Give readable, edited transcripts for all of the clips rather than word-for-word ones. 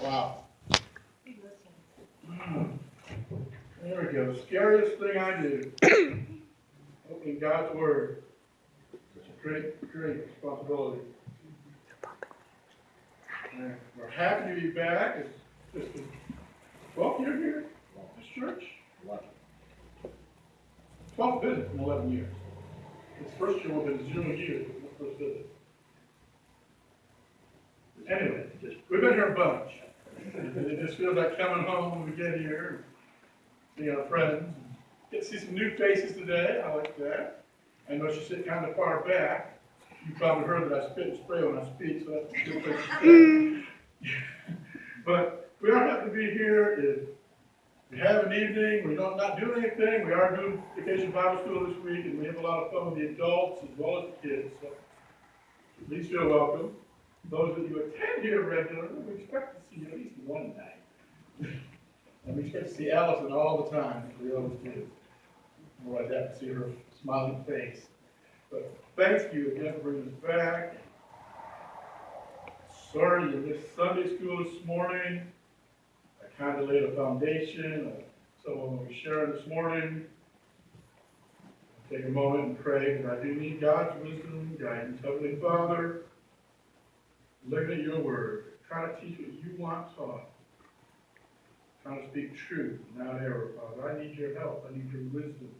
Wow. There we go. The scariest thing I do, opening God's Word. It's a great, great responsibility. And we're happy to be back. It's just the 12th year here at this church. 12th visit in 11 years. This first year will have been 0 years with the first visit. Anyway, we've been here a bunch. It just feels like coming home when we get here, seeing our friends. Get to see some new faces today. I like that. I know she's sitting kind of far back. You probably heard that I spit and spray when I speak, so that's a good place to start. But we are happy to be here. If we have an evening, we're not doing anything. We are doing Vacation Bible School this week, and we have a lot of fun with the adults as well as the kids. So please feel welcome. Those of you who attend here regularly, we expect to see you at least one night. And we expect to see Allison all the time for the oldest kids. We'll like that to see her smiling face. But thank you again for bringing us back. Sorry you missed Sunday school this morning. I kind of laid a foundation of someone will be sharing this morning. I'll take a moment and pray, but I do need God's wisdom and guidance. Heavenly Father, looking at your word, trying to teach what you want taught. Trying to speak truth, not error, Father. I need your help. I need your wisdom.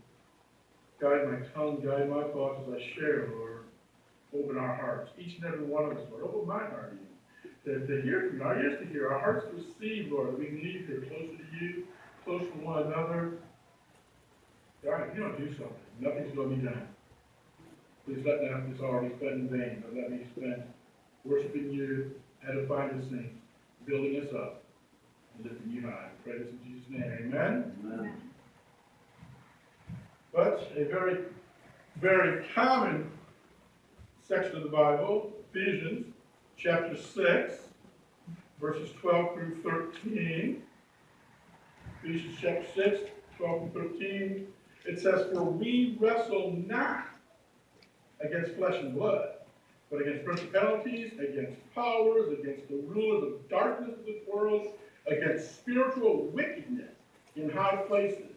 Guide my tongue, guide my thoughts as I share, Lord. Open our hearts, each and every one of us, Lord. Open my heart, even. To hear from you, our ears to hear, our hearts to receive, Lord. That we can leave here closer to you, closer to one another. God, if you don't do something, nothing's going to be done. Please let not this hour be spent in vain, but let me spend worshiping you, edifying the saints, building us up, and lifting you high. I pray this in Jesus' name. Amen? Amen. But a very, very common section of the Bible, Ephesians chapter 6, verses 12 through 13. Ephesians chapter 6, 12 through 13. It says, "For we wrestle not against flesh and blood, but against principalities, against powers, against the rulers of darkness of this world, against spiritual wickedness in high places.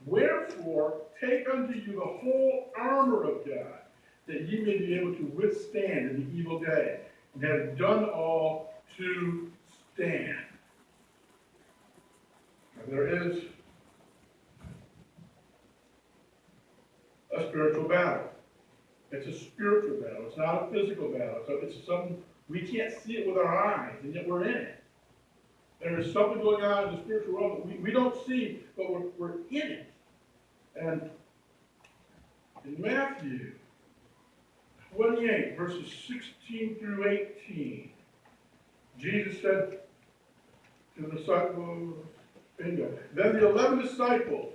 Wherefore, take unto you the whole armor of God, that ye may be able to withstand in the evil day, and have done all to stand." Now, there is a spiritual battle. It's a spiritual battle. It's not a physical battle. So it's something, we can't see it with our eyes, and yet we're in it. There is something going on in the spiritual realm that we don't see, but we're in it. And in Matthew 28, verses 16 through 18, Jesus said to the disciples, bingo, "Then the 11 disciples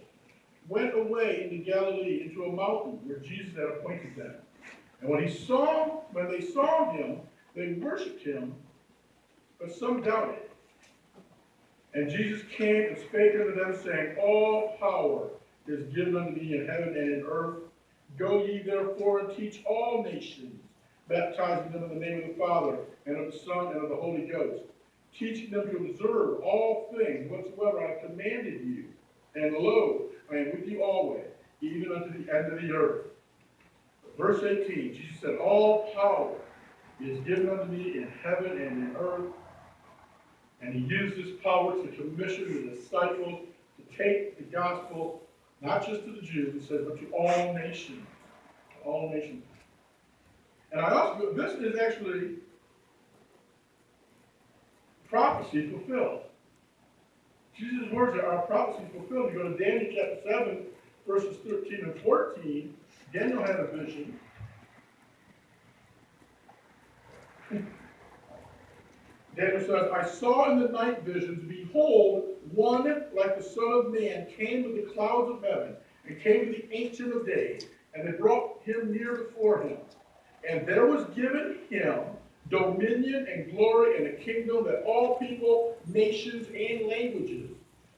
went away into Galilee, into a mountain where Jesus had appointed them. And when they saw him, they worshipped him, but some doubted. And Jesus came and spake unto them, saying, All power is given unto me in heaven and in earth. Go ye therefore and teach all nations, baptizing them in the name of the Father, and of the Son, and of the Holy Ghost, teaching them to observe all things whatsoever I have commanded you. And lo, I am with you always, even unto the end of the earth." Verse 18, Jesus said, "All power is given unto me in heaven and in earth." And he used this power to commission the disciples to take the gospel, not just to the Jews, it says, but to all nations. To all nations. And I also, this is actually prophecy fulfilled. Jesus' words are prophecy fulfilled. You go to Daniel chapter 7, verses 13 and 14. Daniel had a vision. Daniel says, "I saw in the night visions, behold, one like the Son of Man came with the clouds of heaven, and came to the Ancient of Days, and they brought him near before him. And there was given him dominion and glory and a kingdom, that all people, nations, and languages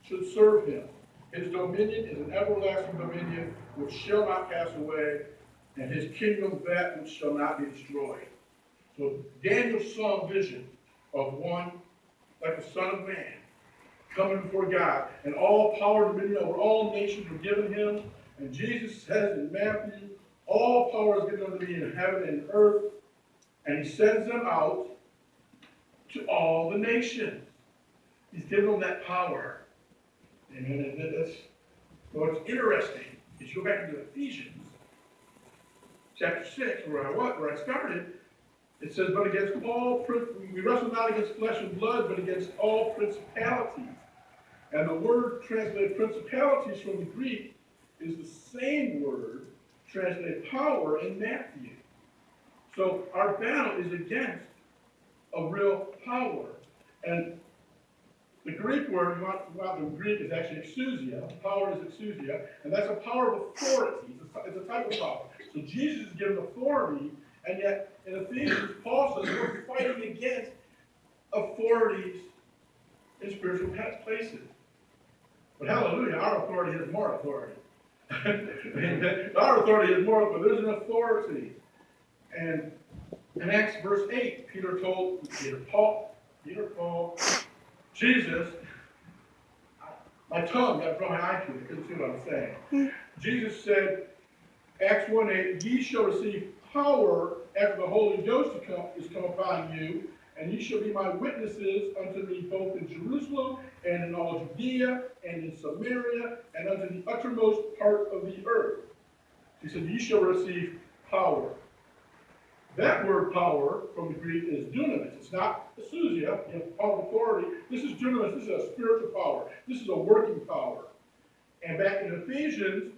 should serve him. His dominion is an everlasting dominion which shall not pass away, and his kingdom that which shall not be destroyed." So Daniel saw a vision of one like the Son of Man, coming before God. And all power and dominion over all nations were given him. And Jesus says in Matthew, all power is given unto me in heaven and earth. And he sends them out to all the nations. He's given them that power. And that's what's interesting. Is you go back into Ephesians chapter 6, where I started. It says, but against all, we wrestle not against flesh and blood, but against all principalities. And the word translated principalities from the Greek is the same word translated power in Matthew. So our battle is against a real power. And the Greek word, the Greek is actually exousia. Power is exousia. And that's a power of authority. It's a type of power. So Jesus is given authority. And yet, in Ephesians, Paul says we're fighting against authorities in spiritual places. But hallelujah, our authority has more authority. Our authority is more, but there's an authority. And in Acts verse 8, Peter, Paul, Jesus, my tongue got from my eye to it, I couldn't see what I was saying. Jesus said, Acts 1:8, ye shall receive power after the Holy Ghost is come upon you, and ye shall be my witnesses unto me both in Jerusalem and in all Judea and in Samaria and unto the uttermost part of the earth. He said, ye shall receive power. That word power from the Greek is dunamis. It's not exousia, power of authority. This is dunamis. This is a spiritual power. This is a working power. And back in Ephesians,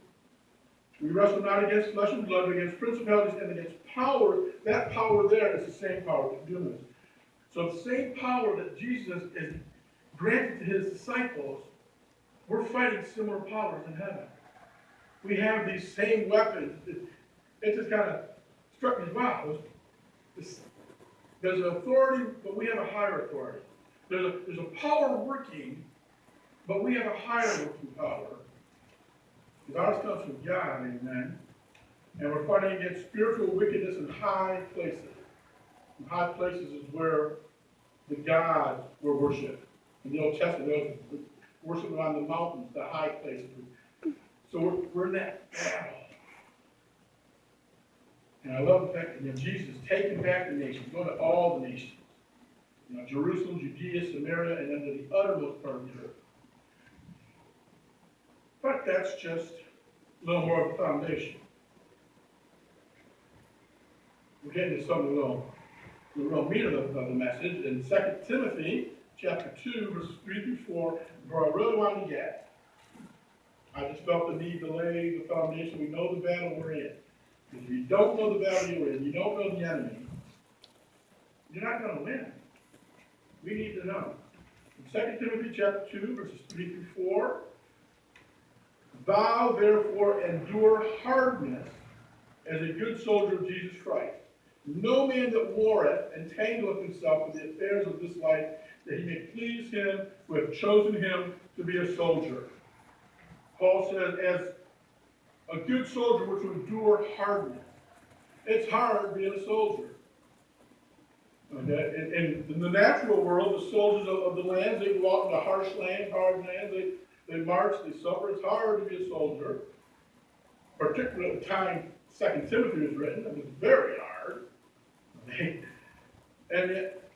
we wrestle not against flesh and blood, but against principalities and against powers. That power there is the same power, dunamis. So the same power that Jesus is granted to his disciples, we're fighting similar powers in heaven. We have these same weapons. It just kind of struck me, wow, there's an authority, but we have a higher authority. There's a power working, but we have a higher working power. Because ours comes from God, amen. And we're fighting against spiritual wickedness in high places. And high places is where the gods were worshipped. In the Old Testament, they were worshipped on the mountains, the high places. So we're in that battle. And I love the fact that Jesus is taking back the nations, going to all the nations. Jerusalem, Judea, Samaria, and then to the uttermost part of the earth. But that's just a little more of a foundation. We're getting to some of the real meat of the message. In 2 Timothy chapter 2, verses 3 through 4, where I really wanted to get, I just felt the need to lay the foundation. We know the battle we're in. If you don't know the battle you're in, you don't know the enemy, you're not going to win. We need to know. In 2 Timothy chapter 2, verses 3 through 4, thou therefore endure hardness as a good soldier of Jesus Christ. No man that warreth entangleth himself in the affairs of this life, that he may please him who hath chosen him to be a soldier. Paul says, as a good soldier which will endure hardness. It's hard being a soldier. Okay? In the natural world, the soldiers of the lands, they go out into harsh lands, hard lands, they march, they suffer. It's hard to be a soldier. Particularly at the time 2 Timothy was written, it was very hard. Okay? And yet,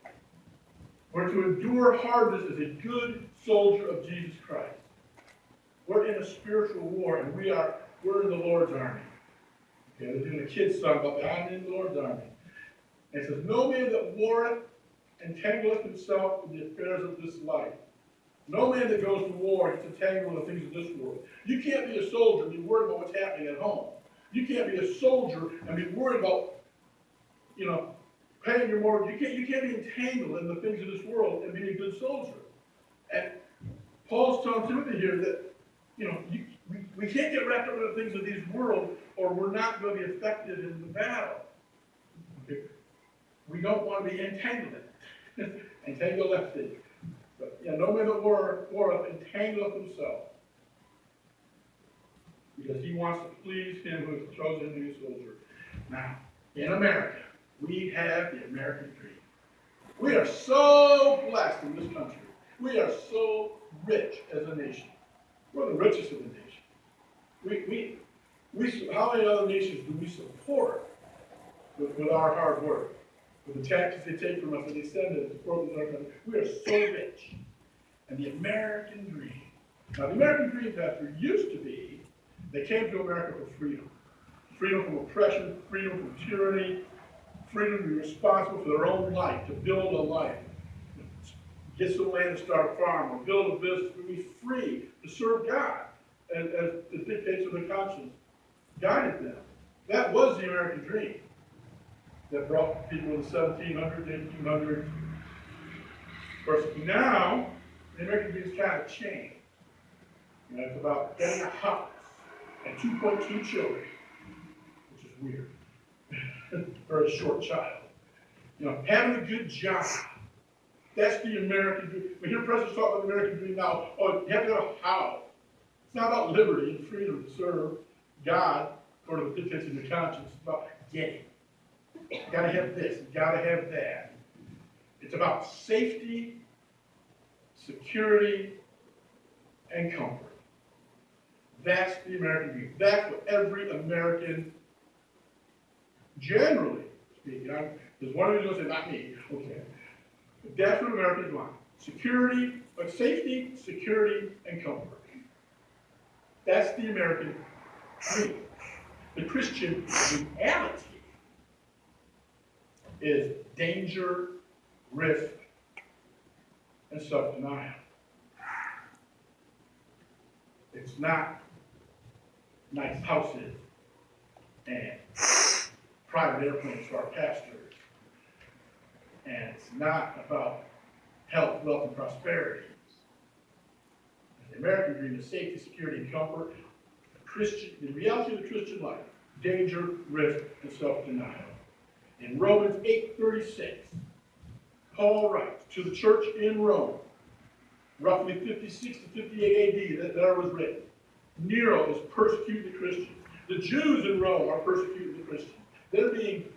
we're to endure hardness as a good soldier of Jesus Christ. We're in a spiritual war, and we're in the Lord's army. Okay, they're doing a kid's song about that. I'm in the Lord's army. And it says, no man that warreth entangleth himself in the affairs of this life. No man that goes to war gets entangled in the things of this world. You can't be a soldier and be worried about what's happening at home. You can't be a soldier and be worried about, paying your mortgage. You can't be entangled in the things of this world and be a good soldier. And Paul's telling Timothy here that, we can't get wrapped up in the things of this world, or we're not going to be effective in the battle. Okay? We don't want to be entangled in it. Entangled, let's see. But no man that warreth entangleth himself, because he wants to please him who has chosen him to be a soldier. Now, in America, we have the American dream. We are so blessed in this country. We are so rich as a nation. We're the richest of the nation. How many other nations do we support with our hard work? With the taxes they take from us and they send us to programs in our country? We are so rich. And the American dream. Now, the American dream, Pastor, used to be they came to America for freedom. Freedom from oppression, freedom from tyranny, freedom to be responsible for their own life, to build a life, get some land to start a farm, or build a business, to be free to serve God as the dictates of their conscience guided them. That was the American dream that brought people in the 1700s, 1800s. Of course, now, the American dream's kind of changed. You know, it's about getting a house and 2.2 children, which is weird, for a short child. You know, having a good job. That's the American dream. We hear presidents talk about the American dream now. Oh, you have to have a house. It's not about liberty and freedom to serve God according to the dictates of your conscience. It's about getting. You gotta have this, you gotta have that. It's about safety, security, and comfort. That's the American dream. That's what every American, generally speaking, there's one of you going to say, not me, okay. But that's what Americans want. Security, safety, security, and comfort. That's the American dream. The Christian reality is danger, risk, and self-denial. It's not nice houses and private airplanes for our pastors. And it's not about health, wealth, and prosperity. The American dream is safety, security, and comfort. The reality of the Christian life, danger, risk, and self-denial. In Romans 8:36, Paul writes to the church in Rome, roughly 56 to 58 AD, that was written. Nero is persecuting the Christians. The Jews in Rome are persecuting the Christians. They're being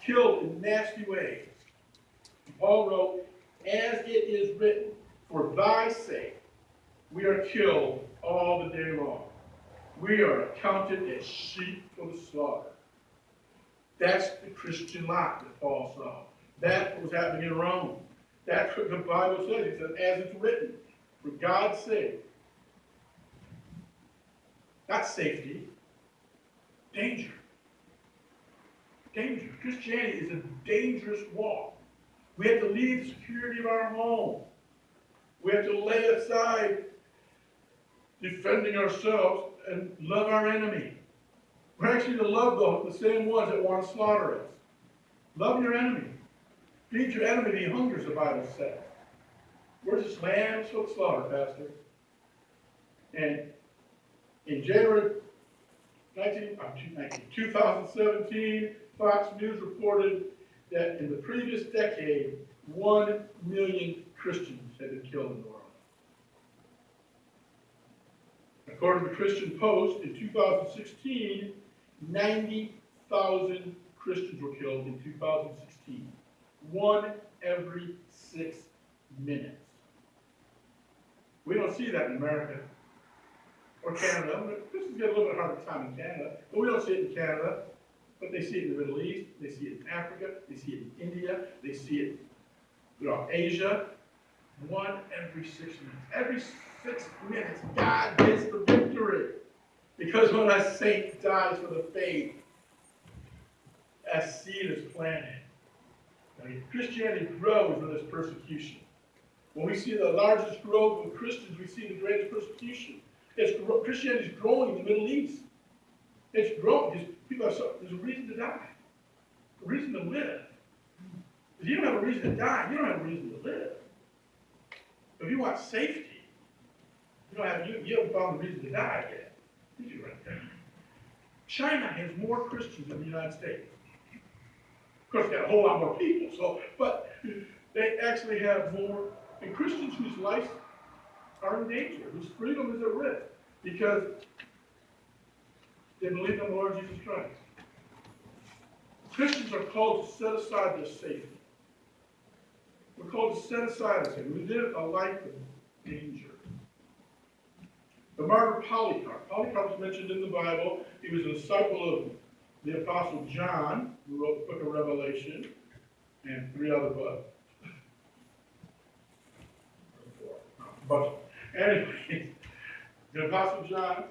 killed in nasty ways. And Paul wrote, as it is written, for thy sake we are killed all the day long. We are accounted as sheep for the slaughter. That's the Christian life that Paul saw. That's what was happening in Rome. That's what the Bible says. It says, as it's written, for God's sake. Not safety. Danger. Danger. Christianity is a dangerous walk. We have to leave the security of our home. We have to lay aside defending ourselves and love our enemy. We're actually to love the same ones that want to slaughter us. Love your enemy. Feed your enemy, he hungers, the Bible says. Where's this lamb for the slaughter, Pastor? And in January 2017, Fox News reported that in the previous decade, 1 million Christians had been killed in the world. According to the Christian Post, in 2016, 90,000 Christians were killed in 2016. 1 every 6 minutes. We don't see that in America or Canada. Christians get a little bit harder time in Canada, but we don't see it in Canada. But they see it in the Middle East, they see it in Africa, they see it in India, they see it throughout Asia. 1 every 6 minutes. Every 6 minutes, God gets the victory. Because when a saint dies for the faith, a seed is planted. I mean, Christianity grows with this persecution. When we see the largest growth of Christians, we see the greatest persecution. Christianity is growing in the Middle East. It's growing because there's a reason to die, a reason to live. If you don't have a reason to die, you don't have a reason to live. If you want safety, you haven't found the reason to die yet. Did you right there? China has more Christians than the United States. Of course, they got a whole lot more people, but they actually have more, and Christians whose lives are in danger, whose freedom is at risk, because they believe in the Lord Jesus Christ. Christians are called to set aside their safety. We're called to set aside sin. We live a life of danger. The martyr Polycarp. Polycarp is mentioned in the Bible. He was a disciple of the Apostle John, who wrote the book of Revelation, and 3 other books. But anyway, the Apostle John,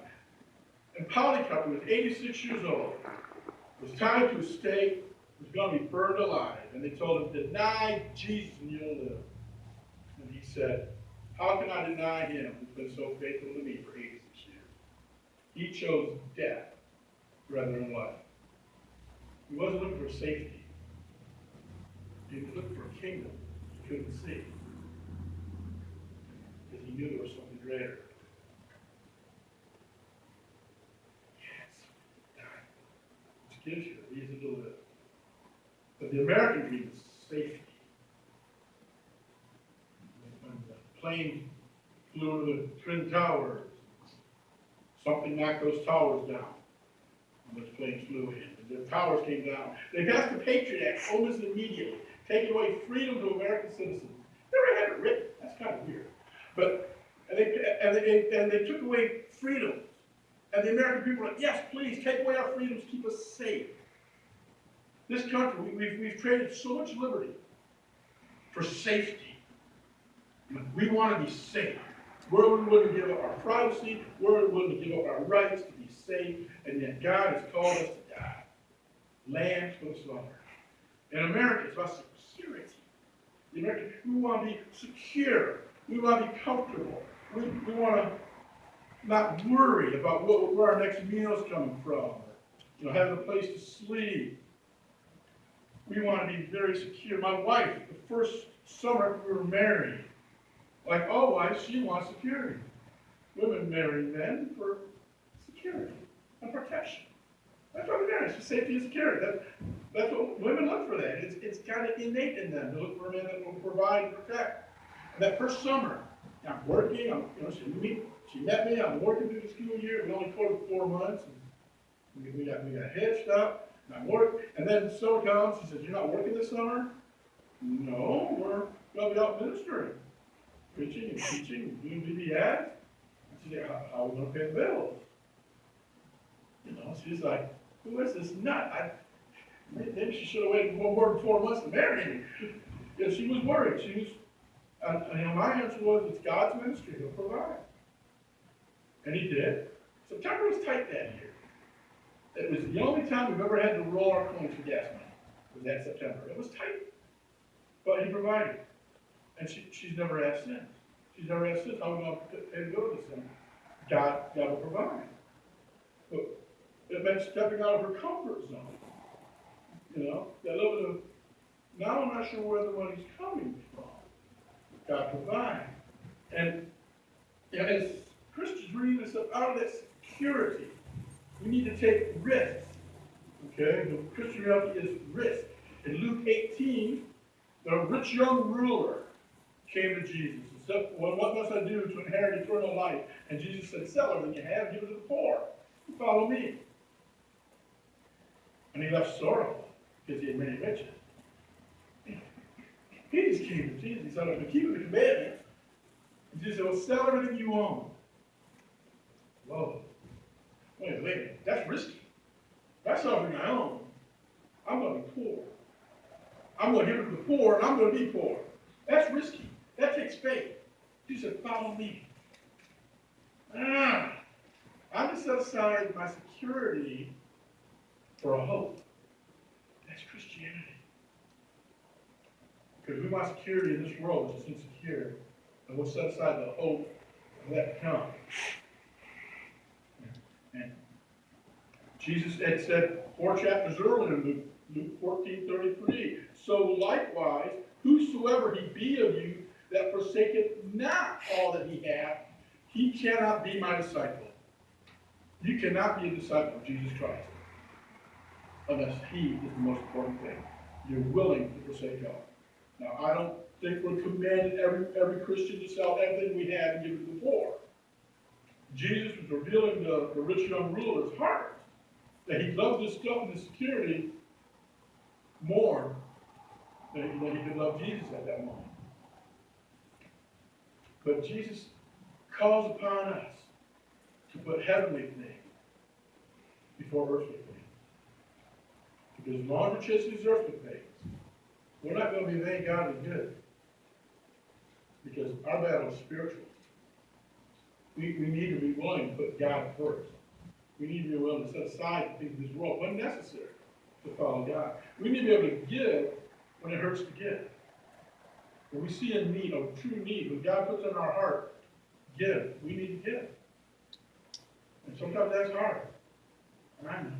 and Polycarp, who was 86 years old, was tied to a stake, was going to be burned alive. And they told him, deny Jesus and you'll live. And he said, how can I deny him who's been so faithful to me for 86 years? He chose death rather than life. He wasn't looking for safety. He was looking for a kingdom he couldn't see. Because he knew there was something greater. Yes. Which gives you a reason to live. But the American dream is safety. When the plane flew over the Twin Towers, something knocked those towers down. And those planes flew in. And the towers came down. They passed the Patriot Act almost immediately, taking away freedom to American citizens. They already had it written. That's kind of weird. But and they took away freedoms. And the American people were like, yes, please, take away our freedoms, keep us safe. This country, we've traded so much liberty for safety. We want to be safe. We're willing to give up our privacy. We're willing to give up our rights to be safe. And yet God has called us to die. Lambs for the slaughter. In America, it's about security. The American, we want to be secure. We want to be comfortable. We want to not worry about where our next meal is coming from. Having a place to sleep. We want to be very secure. My wife, the first summer we were married, like all wives, she wants security. Women marry men for security and protection. That's why we marry. It's for safety and security. That's what women look for. That it's kind of innate in them to look for a man that will provide and protect. And that first summer, I'm working. She met me. I'm working through the school year. We only taught 4 months. And we got hitched up. And I'm working. And then summer comes. She says, "You're not working this summer?" No, we're going to be out ministering, preaching and teaching, doing VBS. She said, "How are we going to pay the bills?" She's like, "Who is this nut? Maybe she should have waited more than 4 months to marry me." She was worried. She was. My answer was, it's God's ministry. He'll provide. And he did. September was tight that year. It was the only time we've ever had to roll our coins for gas money. Was that September. It was tight. But he provided. And she's never asked since. She's never asked since, how are we going to pay to go to this thing? God will provide. But it meant stepping out of her comfort zone. That little bit of, now I'm not sure where the money's coming from. God provides. And as Christians, we're even out of that security. We need to take risks. Okay? The Christian reality is risk. In Luke 18, the rich young ruler came to Jesus and said, "Well, what must I do to inherit eternal life?" And Jesus said, "Sell everything you have, give it to the poor. Follow me." And he left sorrowful because he had many riches. He just came to Jesus. He said, "I'm keeping the commandments." And Jesus said, "Well, sell everything you own." Whoa. Wait a minute. That's risky. That's something I own. I'm going to be poor. I'm going to give it to the poor, and I'm going to be poor. That's risky. That takes faith. He said, "Follow me." I'm going to set aside my security for a hope. That's Christianity. Because we want security in this world, which is insecure, and we'll set aside the hope of that to come. And Jesus had said 4 chapters earlier in Luke 14:33, "So likewise, whosoever he be of you that forsaketh not all that he hath, he cannot be my disciple." You cannot be a disciple of Jesus Christ unless he is the most important thing. You're willing to forsake all. Now, I don't think we're commanded every Christian to sell everything we have and give it to the poor. Jesus was revealing to the rich young ruler's heart that he loved this stuff and this security more than he could love Jesus at that moment. But Jesus calls upon us to put heavenly things before earthly things. Because as long as we're chasing these earthly things, we're not going to be vain, godly good. Because our battle is spiritual. We need to be willing to put God first. We need to be willing to set aside the things of this world when necessary to follow God. We need to be able to give when it hurts to give. When we see a need, a true need, when God puts in our heart, give. We need to give. And sometimes that's hard. And I know.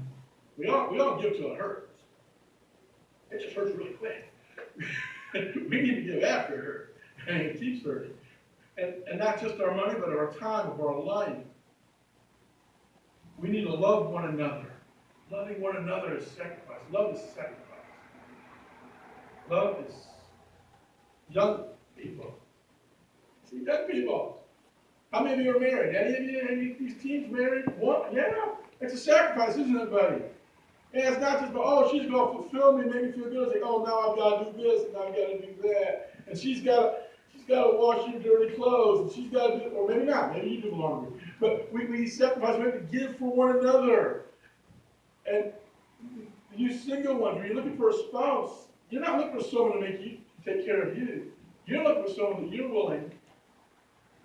We all give till it hurts. It just hurts really quick. We need to give after it hurts. And it keeps hurting. And not just our money, but our time, of our life. We need to love one another. Loving one another is sacrifice. Love is sacrifice. Love is young people. See, young people. How many of you are married? Any of these teens married? What? Yeah. It's a sacrifice, isn't it, buddy? And it's not just, oh, she's going to fulfill me, make me feel good. It's like, oh, now I've got to do this, and now I've got to do that. And she's got to wash your dirty clothes, and she's got to do, or maybe not, maybe you do the laundry. But we sacrifice, we have to give for one another. And you single ones, when you're looking for a spouse, you're not looking for someone to take care of you. You're looking for someone that you're willing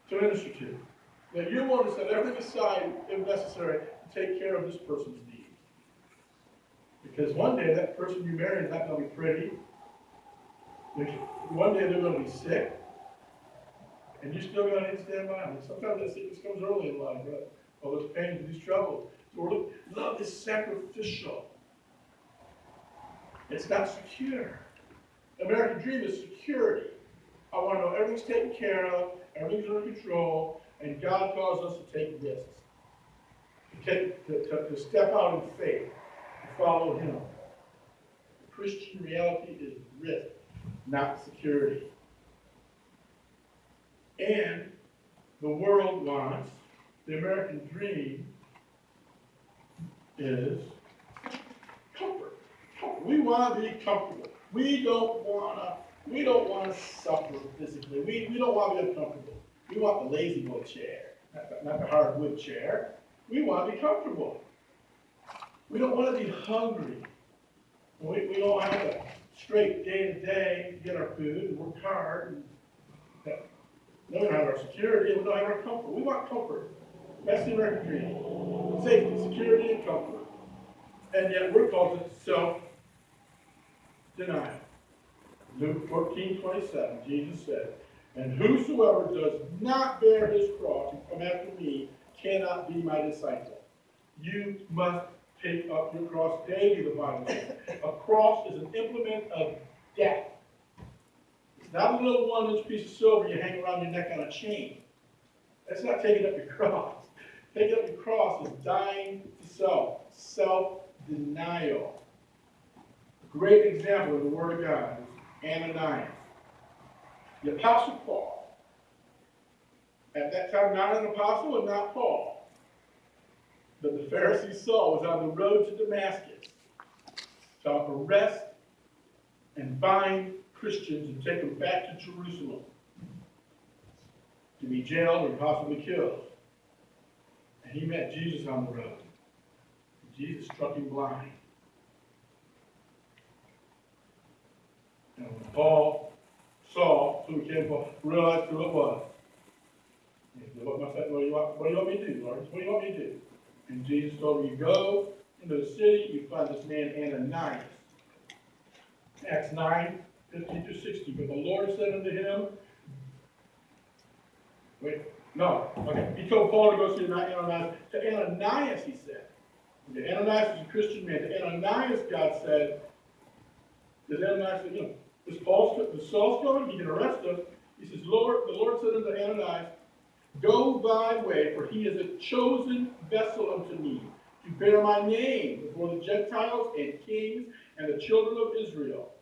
to minister to. That you're willing to set everything aside, if necessary, to take care of this person's needs. Because one day that person you marry is not going to be pretty. One day they're going to be sick. And you're still going to need to stand by them. And sometimes that sickness comes early in life, right? All those pains and these troubles. So love is sacrificial. It's not secure. The American dream is security. I want to know everything's taken care of, everything's under control, and God calls us to take risks. To step out in faith, to follow Him. Christian reality is risk, not security. And the world wants, the American dream is comfort. We want to be comfortable. We don't want to suffer physically. We don't want to be uncomfortable. We want the lazy boy chair, not the hardwood chair. We want to be comfortable. We don't want to be hungry. We don't have to straight day to day get our food and work hard. We don't have our security, and we don't have our comfort. We want comfort. That's the American dream. Safety, security, and comfort. And yet we're called to self-denial. Luke 14:27, Jesus said, "And whosoever does not bear his cross and come after me cannot be my disciple." You must take up your cross daily, the Bible says. A cross is an implement of death. It's not a little 1-inch piece of silver you hang around your neck on a chain. That's not taking up your cross. Taking up your cross is dying to self. Self-denial. A great example of the Word of God is Ananias. The Apostle Paul. At that time, not an apostle and not Paul. But the Pharisee Saul was on the road to Damascus to arrest and bind Christians and take them back to Jerusalem to be jailed or possibly killed. And he met Jesus on the road. Jesus struck him blind. And when Saul, who became Paul, realized who it was, he said, what do you want me to do, Lord? What do you want me to do? And Jesus told him, you go into the city, you find this man Ananias. Acts 9:15-16. But the Lord said unto him, he told Paul to go see Ananias. To Ananias, he said. To Ananias is a Christian man. To Ananias, God said, Ananias said, is Saul's coming? He can arrest us. He says, the Lord said unto Ananias, go thy way, for he is a chosen vessel unto me, to bear my name before the Gentiles and kings and the children of Israel.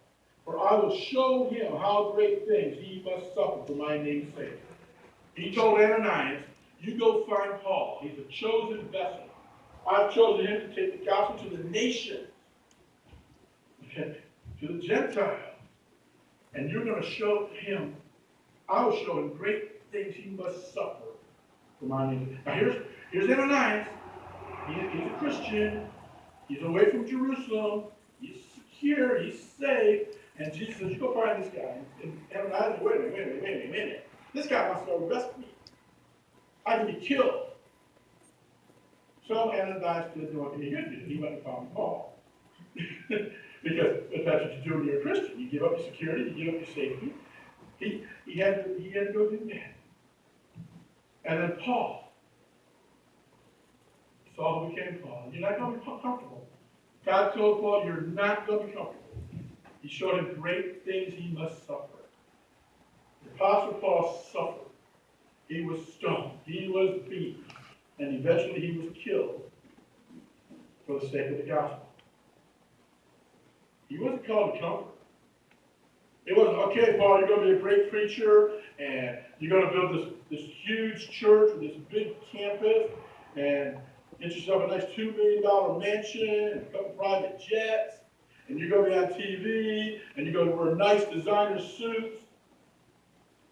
For I will show him how great things he must suffer for my name's sake. He told Ananias, you go find Paul. He's a chosen vessel. I've chosen him to take the gospel to the nations, to the Gentiles. And you're going to show him, I will show him great things he must suffer for my name. Now here's Ananias. He's a Christian. He's away from Jerusalem. He's secure. He's safe. And Jesus says, you go find this guy. And Ananias says, wait a minute. This guy wants to arrest me. I can be killed. So Ananias did what he could do. He went and found Paul. Because that's what you do when you're a Christian. You give up your security, you give up your safety. He had to go do that. And then Paul. Saul became Paul. You're not going to be comfortable. God told Paul, you're not going to be comfortable. He showed him great things he must suffer. The Apostle Paul suffered. He was stoned. He was beaten. And eventually he was killed for the sake of the gospel. He wasn't called to comfort. It wasn't, okay, Paul, you're going to be a great preacher, and you're going to build this huge church with this big campus, and get yourself a nice $2 million mansion, and a couple private jets, and you're going to be on TV, and you're going to wear nice designer suits.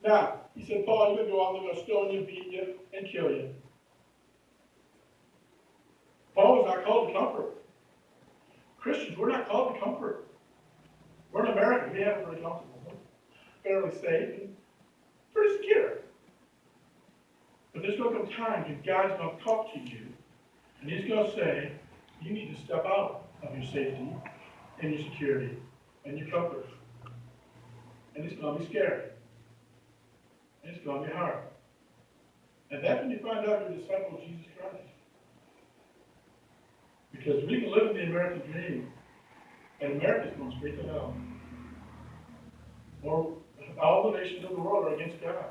Now, he said, Paul, you're going to go out, they're going to stone you, beat you, and kill you. Paul was not called to comfort. Christians, we're not called to comfort. We're in America. We have it very comfortable, fairly safe, and pretty secure. But there's going to come time when God's going to talk to you, and he's going to say, you need to step out of your safety and your security and your comfort. And it's going to be scary. And it's going to be hard. And that's when you find out you're a disciple of Jesus Christ. Because we can live in the American dream, and America's going straight to hell. Or all the nations of the world are against God.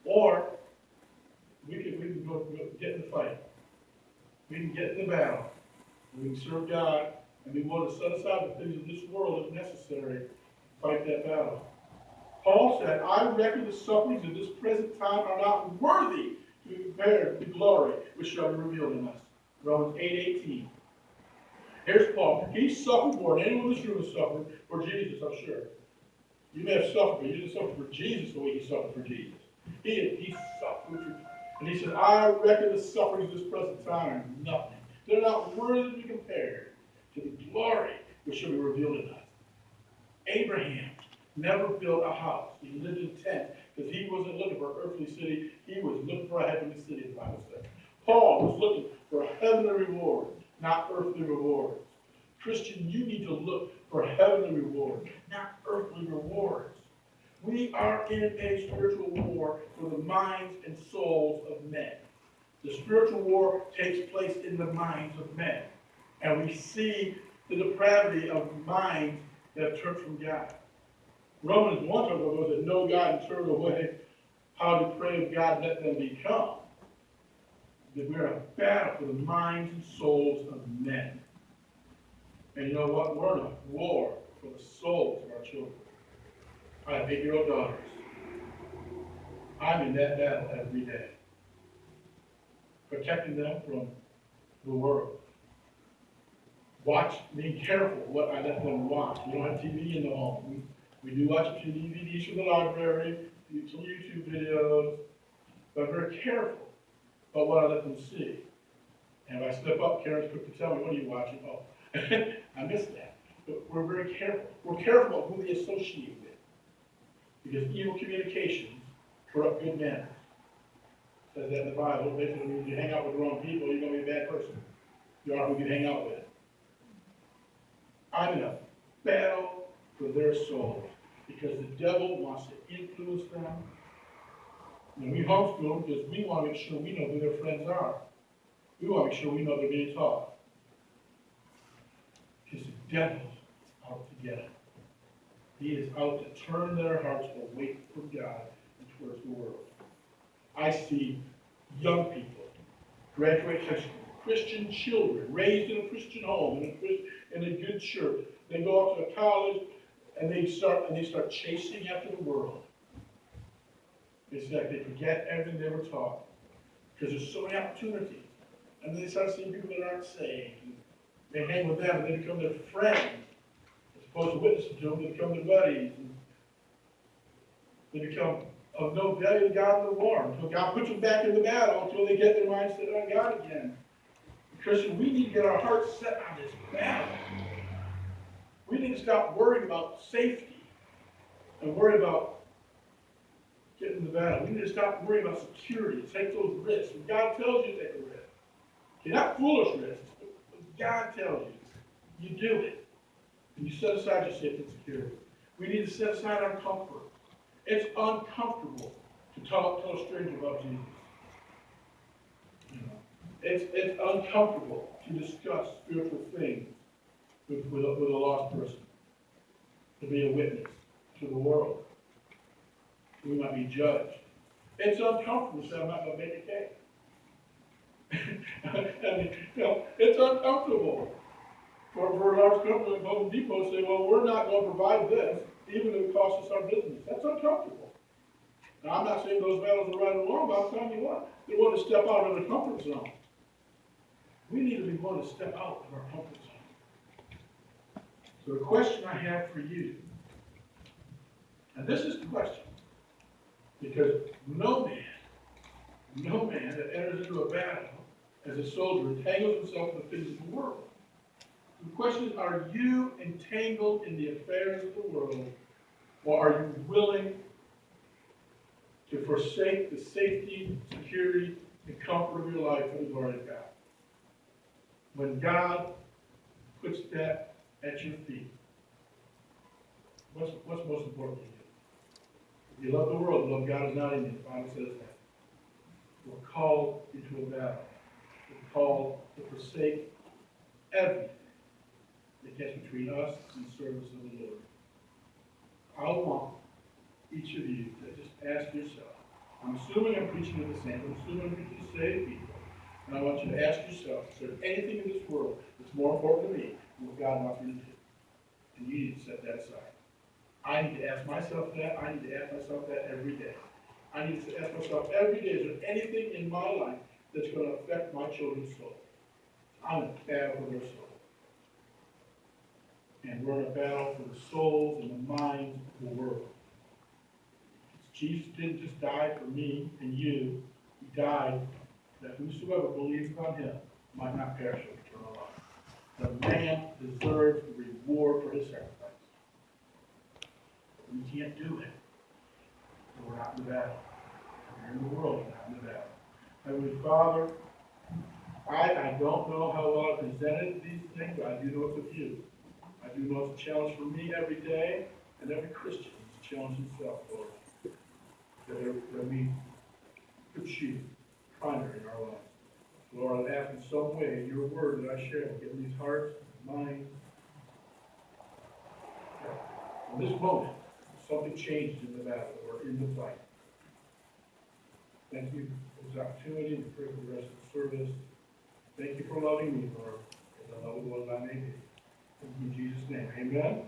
Or we can go get in the fight. We can get in the battle. We can serve God, and be willing to set aside the things of this world if necessary to fight that battle. Paul said, I reckon the sufferings of this present time are not worthy to be compared to the glory which shall be revealed in us. Romans 8:18. Here's Paul. He suffered more than anyone in this room has suffered for Jesus, I'm sure. You may have suffered, but you didn't suffer for Jesus the way he suffered for Jesus. He suffered for, and he said, I reckon the sufferings of this present time are nothing. They're not worthy to be compared to the glory which shall be revealed in us. Abraham never built a house. He lived in tents because he wasn't looking for an earthly city. He was looking for a heavenly city, the Bible says. Paul was looking for a heavenly reward, not earthly rewards. Christian, you need to look for heavenly rewards, not earthly rewards. We are in a spiritual war for the minds and souls of men. The spiritual war takes place in the minds of men. And we see the depravity of minds that have turned from God. Romans 1 talks about those that know God and turn away, how to pray of God, let them become. That we're in a battle for the minds and souls of men. And you know what? We're in a war for the souls of our children. I have 8-year-old daughters. I'm in that battle every day. Protecting them from the world. Being careful what I let them watch. We don't have TV in the home. We do watch a few DVDs from the library, some YouTube videos, but very careful about what I let them see. And if I slip up, Karen's quick to tell me, what are you watching? Oh, I missed that. But we're very careful. We're careful about who they associate with. Because evil communications corrupt good manners. It says that in the Bible. Basically, if you hang out with the wrong people, you're going to be a bad person. You are who you hang out with. I'm in a battle for their souls. Because the devil wants to influence them. And we homeschool because we want to make sure we know who their friends are. We want to make sure we know they're being taught. Because the devil is out to get them. He is out to turn their hearts away from God and towards the world. I see young people graduate high school, Christian children, raised in a Christian home, in a good church. They go off to a college and they start chasing after the world. It's like they forget everything they were taught. Because there's so many opportunities. And then they start seeing people that aren't saved. And they hang with them and they become their friends. As opposed to witnessing to them, they become their buddies. And they become of no value to God in the war, until God puts them back in the battle, until they get their mindset on God again. Christian, we need to get our hearts set on this battle. We need to stop worrying about safety and worry about getting in the battle. We need to stop worrying about security. Take those risks. When God tells you to take a risk. Okay, not foolish risks, but when God tells you, you do it. And you set aside your safety and security. We need to set aside our comfort. It's uncomfortable to tell a stranger about Jesus. You know, it's uncomfortable to discuss spiritual things with a lost person, to be a witness to the world. We might be judged. It's uncomfortable to say, I'm not going to make a cake. And, it's uncomfortable for a large company like Home Depot to say, well, we're not going to provide this, even if it costs us our business. That's uncomfortable. Now, I'm not saying those battles are right or wrong, but I'm telling you what, they want to step out of their comfort zone. We need to be willing to step out of our comfort zone. So the question I have for you, and this is the question, because no man that enters into a battle as a soldier entangles himself in the things of the world. The question is, are you entangled in the affairs of the world, or are you willing to forsake the safety, security, and comfort of your life for the glory of God? When God puts that at your feet, what's most important to you? If you love the world, love God is not in you. The Bible says that. We're called into a battle. We're called to forsake everything that gets between us and the service of the Lord. I want each of you to just ask yourself. I'm assuming I'm preaching to the saints. I'm assuming I'm preaching to saved people. And I want you to ask yourself, is there anything in this world that's more important to me than what God wants me to do? And you need to set that aside. I need to ask myself that. I need to ask myself that every day. I need to ask myself every day, is there anything in my life that's going to affect my children's soul? I'm in a battle for their soul. And we're in a battle for the souls and the minds of the world. Jesus didn't just die for me and you. He died that whosoever believes on him might not perish with eternal life. The man deserves the reward for his sacrifice. We can't do it. We're not in the battle. We're in the world, we're not in the battle. Heavenly Father, I don't know how well I presented these things, but I do know it's with you. I do know it's a challenge for me every day, and every Christian is a challenge himself, Lord. That we put you primary in our lives. Lord, I ask in some way your word that I share will give these hearts, minds. In this moment, something changed in the battle or in the fight. Thank you for this opportunity and pray for the rest of the service. Thank you for loving me, Lord, as I love the one I may be. In Jesus' name, amen.